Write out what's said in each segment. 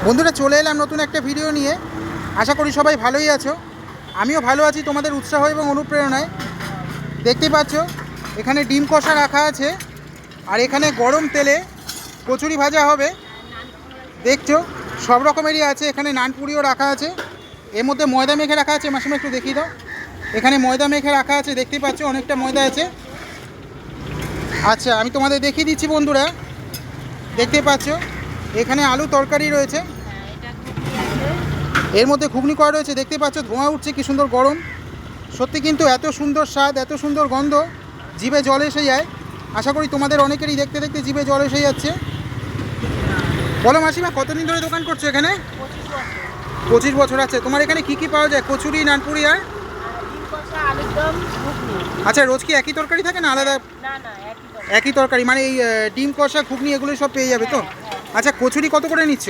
বন্ধুরা চলে এলাম নতুন একটা ভিডিও নিয়ে। আশা করি সবাই ভালোই আছো, আমিও ভালো আছি তোমাদের উৎসাহ এবং অনুপ্রেরণায়। দেখতেই পাচ্ছ এখানে ডিম কষা রাখা আছে, আর এখানে গরম তেলে কচুরি ভাজা হবে। দেখছো সব রকমেরই আছে, এখানে নানপুরিও রাখা আছে, এর মধ্যে ময়দা মেখে রাখা আছে। মাসিমা একটু দেখিয়ে দাও, এখানে ময়দা মেখে রাখা আছে, দেখতেই পাচ্ছ অনেকটা ময়দা আছে। আচ্ছা আমি তোমাদের দেখিয়ে দিচ্ছি বন্ধুরা, দেখতে পাচ্ছ এখানে আলু তরকারি রয়েছে, এর মধ্যে ঘুগনি করা রয়েছে। দেখতে পাচ্ছ ধোঁয়া উঠছে, কি সুন্দর গরম। সত্যি কিন্তু এত সুন্দর স্বাদ, এত সুন্দর গন্ধ, জিভে জল এসে যায়। আশা করি তোমাদের অনেকেরই দেখতে দেখতে জিভে জল এসে যাচ্ছে। বলো মাসিমা, কতদিন ধরে দোকান করছো এখানে? 25 বছর আছে। তোমার এখানে কি কি পাওয়া যায়? কচুরি, নানপুরি আর আচ্ছা, রোজ কি একই তরকারি থাকে না আলাদা? একই তরকারি, মানে এই ডিম কষা, ঘুগনি এগুলো সব পেয়ে যাবে তো? আচ্ছা, কচুরি কত করে নিচ্ছ?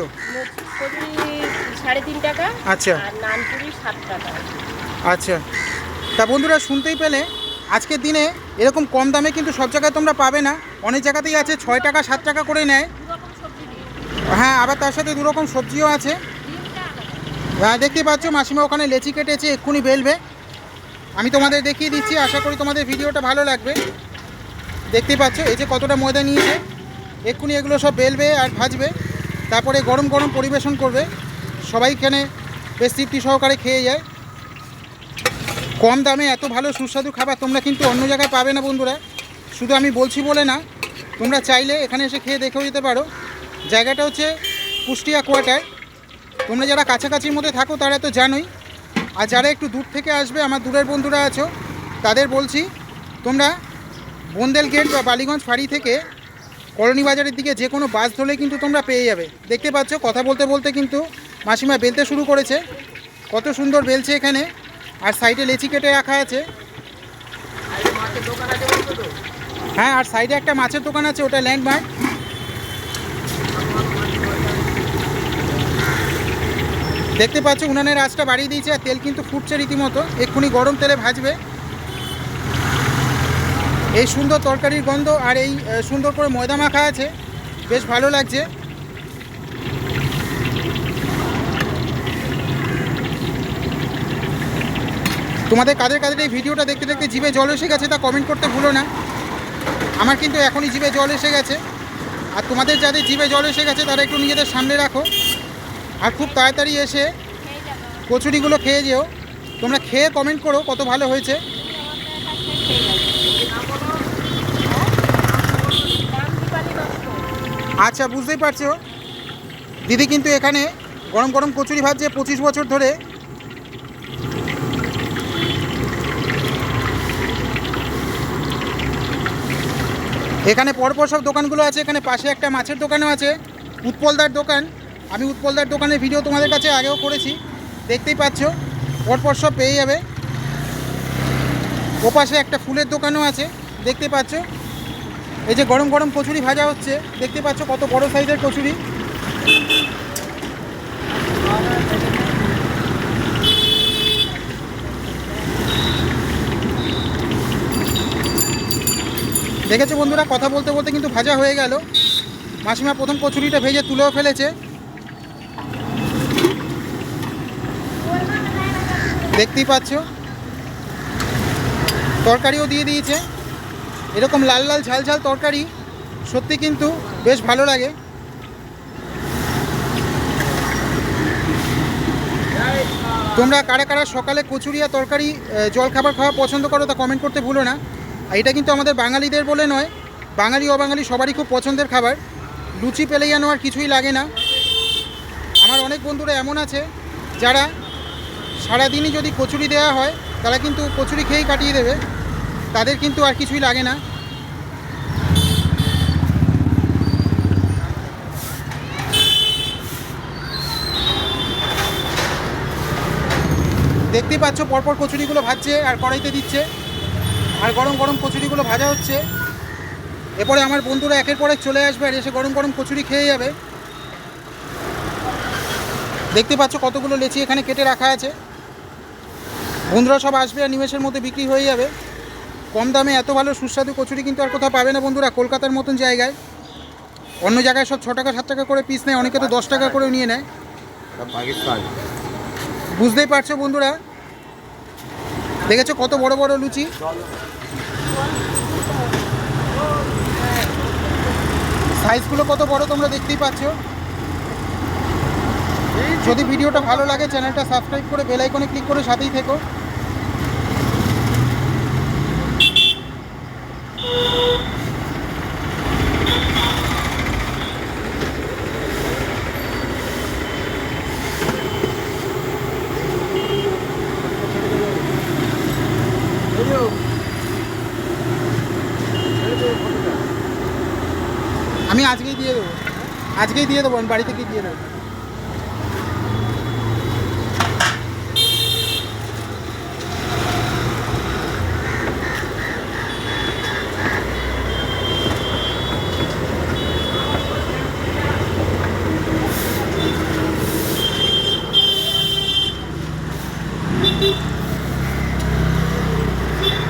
3.5 টাকা। আচ্ছা, আর নানপুরি 7 টাকা। আচ্ছা। তা বন্ধুরা শুনতেই পেলে, আজকের দিনে এরকম কম দামে কিন্তু সব জায়গায় তোমরা পাবে না। অনেক জায়গাতেই আছে 6 টাকা 7 টাকা করে নেয়। হ্যাঁ, আবার তার সাথে 2 রকম সবজিও আছে। হ্যাঁ, দেখতে পাচ্ছ মাসিমা ওখানে লেচি কেটেছে, এক্ষুনি বেলবে। আমি তোমাদের দেখিয়ে দিচ্ছি, আশা করি তোমাদের ভিডিওটা ভালো লাগবে। দেখতেই পাচ্ছ এই যে কতটা ময়দা নিয়েছে, এক্ষুনি এগুলো সব বেলবে আর ভাজবে, তারপরে গরম গরম পরিবেশন করবে। সবাই এখানে বেশ তৃপ্তি সহকারে খেয়ে যায়। কম দামে এত ভালো সুস্বাদু খাবার তোমরা কিন্তু অন্য জায়গায় পাবে না বন্ধুরা। শুধু আমি বলছি বলে না, তোমরা চাইলে এখানে এসে খেয়ে দেখেও যেতে পারো। জায়গাটা হচ্ছে কুষ্টিয়া কোয়ার্টার। তোমরা যারা কাছাকাছির মধ্যে থাকো তারা তো জানোই, আর যারা একটু দূর থেকে আসবে, আমার দূরের বন্ধুরা আছো, তাদের বলছি তোমরা বন্দেল গেট বা বালিগঞ্জ ফাঁড়ি থেকে কলোনি বাজারের দিকে যে কোনো বাস ধরলে কিন্তু তোমরা পেয়ে যাবে। দেখতে পাচ্ছ কথা বলতে বলতে কিন্তু মাসিমা বেলতে শুরু করেছে, কত সুন্দর বেলছে এখানে। আর সাইডে লেচি কেটে রাখা আছে। হ্যাঁ, আর সাইডে একটা মাছের দোকান আছে, ওটা ল্যান্ডমার্ক। দেখতে পাচ্ছ উনানের আঁচটা বাড়িয়ে দিয়েছে, আর তেল কিন্তু ফুটছে রীতিমতো, এক্ষুনি গরম তেলে ভাজবে। এই সুন্দর তরকারির গন্ধ আর এই সুন্দর করে ময়দা মাখা আছে, বেশ ভালো লাগছে। তোমাদের কাদের কাদের এই ভিডিওটা দেখতে দেখতে জিভে জল এসে গেছে তা কমেন্ট করতে ভুলো না। আমার কিন্তু এখনই জিভে জল এসে গেছে। আর তোমাদের যাদের জিভে জল এসে গেছে তারা একটু নিজেদের সামনে রাখো, আর খুব তাড়াতাড়ি এসে কচুরিগুলো খেয়ে যেও। তোমরা খেয়ে কমেন্ট করো কত ভালো হয়েছে। আচ্ছা, বুঝতেই পারছো দিদি কিন্তু এখানে গরম গরম কচুরি ভাজছে 25 বছর ধরে। এখানে পরপর সব দোকানগুলো আছে, এখানে পাশে একটা মাছের দোকানও আছে, উৎপলদার দোকান। আমি উৎপলদার দোকানের ভিডিও তোমাদের কাছে আগেও করেছি, দেখতেই পাচ্ছ পরপর সব পেয়ে যাবে। ওপাশে একটা ফুলের দোকানও আছে, দেখতে পাচ্ছ। এই যে গরম গরম কচুরি ভাজা হচ্ছে, দেখতে পাচ্ছ কত বড় সাইজের কচুরি। দেখেছো বন্ধুরা, কথা বলতে বলতে কিন্তু ভাজা হয়ে গেল। মাসিমা প্রথম কচুরিটা ভেজে তুলেও ফেলেছে, দেখতেই পাচ্ছ। তরকারিও দিয়ে দিয়েছে, এরকম লাল লাল ঝাল ঝাল তরকারি সত্যি কিন্তু বেশ ভালো লাগে। তোমরা কারা কারা সকালে কচুরি আর তরকারি জল খাবার খাওয়া পছন্দ করো তা কমেন্ট করতে ভুলো না। আর এটা কিন্তু আমাদের বাঙালিদের বলে নয়, বাঙালি অবাঙালি সবারই খুব পছন্দের খাবার। লুচি পেলে যেন আর কিছুই লাগে না। আমার অনেক বন্ধুরা এমন আছে যারা সারাদিনই যদি কচুরি দেওয়া হয় তারা কিন্তু কচুরি খেয়েই কাটিয়ে দেবে, তাদের কিন্তু আর কিছুই লাগে না। দেখতেই পাচ্ছ পরপর কচুরিগুলো ভাজছে আর কড়াইতে দিচ্ছে, আর গরম গরম কচুরিগুলো ভাজা হচ্ছে। এরপরে আমার বন্ধুরা একের পর এক চলে আসবে আর এসে গরম গরম কচুরি খেয়ে যাবে। দেখতে পাচ্ছ কতগুলো লেচি এখানে কেটে রাখা আছে। বন্ধুরা সব আসবে আর নিমেষের মধ্যে বিক্রি হয়ে যাবে। কম দামে এত ভালো সুস্বাদু কচুরি কিন্তু আর কোথাও পাবে না বন্ধুরা, কলকাতার মতন জায়গায়। অন্য জায়গায় সব 6 টাকা 7 টাকা করে পিস নেয়, অনেকে তো 10 টাকা করেও নিয়ে নেয়। পাকিস্তান। বুঝতেই পারছো বন্ধুরা, দেখেছো কত বড় বড় লুচি। সাইজগুলো কত বড় তোমরা দেখতেই পাচ্ছ। যদি ভিডিওটা ভালো লাগে চ্যানেলটা সাবস্ক্রাইব করে বেল আইকনে ক্লিক করে সাথেই থেকো। আমি আজকেই দিয়ে দেবো, আজকেই দিয়ে দেবো, আমি বাড়ি থেকেই দিয়ে দেবো।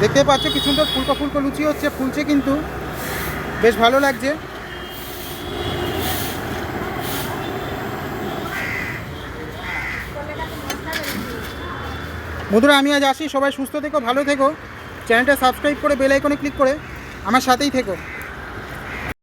দেখতে পাচ্ছ কি সুন্দর ফুলকো ফুলকো লুচি হচ্ছে, ফুলছে কিন্তু বেশ ভালো লাগছে। বন্ধুরা আমি আজ আসি, সবাই সুস্থ থেকো, ভালো থেকো, চ্যানেলটা সাবস্ক্রাইব করে বেল আইকনে ক্লিক করে আমার সাথেই থেকো।